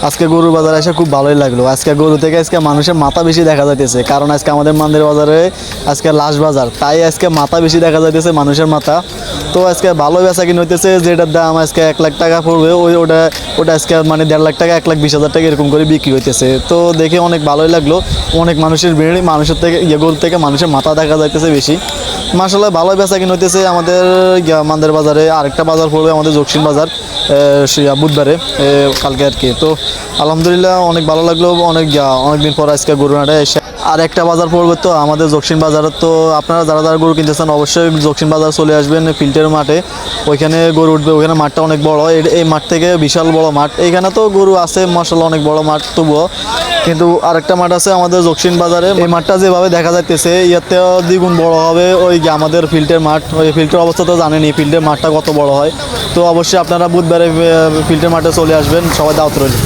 আজকে গরুর বাজারে এসে খুব ভালোই লাগলো। আজকে গরু থেকে আজকে মানুষের মাথা বেশি দেখা যাইতেছে, কারণ আজকে আমাদের মান্দির বাজারে আজকে লাশ বাজার, তাই আজকে মাথা বেশি দেখা যাইতেছে, মানুষের মাথা। তো আজকে ভালো বেচা কিনে হইতেছে, যেটার দাম আজকে 1 লাখ টাকা পড়বে, ওটা আজকে মানে 1.5 লাখ টাকা 1,20,000 টাকা এরকম করে বিক্রি হইতেছে। তো দেখে অনেক ভালোই লাগলো। অনেক মানুষের ভিড়, মানুষের থেকে গরু থেকে মানুষের মাথা দেখা যাইতেছে বেশি। মাশাআল্লাহ ভালোই বেচা কিনে হইতেছে আমাদের মান্দের বাজারে। আরেকটা বাজার পড়বে আমাদের দক্ষিণ বাজার বুধবারে, কালকে আর কি। তো আলহামদুলিল্লাহ অনেক ভালো লাগলো, অনেকদিন পর আজকে গরু হাটে এসে। আর একটা বাজার পড়বে তো আমাদের দক্ষিণ বাজারে। তো আপনারা যারা যারা গরু কিনতেছেন অবশ্যই দক্ষিণ বাজার চলে আসবেন, ফিল্টের মাঠে। ওইখানে গরু উঠবে, ওইখানে মাঠটা অনেক বড়, এই মাঠ থেকে বিশাল বড় মাঠ। এইখানে তো গরু আছে মাশাআল্লাহ, অনেক বড় মাঠ তবুও। কিন্তু আরেকটা মাঠ আছে আমাদের দক্ষিণ বাজারে, এই মাঠটা যেভাবে দেখা যাইতেছে ইয়াতেও দ্বিগুণ বড় হবে ওই আমাদের ফিল্টের মাঠ। ওই ফিল্টের অবস্থা তো জানেনই, ফিল্টের মাঠটা কত বড় হয়। তো অবশ্যই আপনারা বুধবারে ফিল্টের মাঠে চলে আসবেন, সবাই দাওয়াত রইল।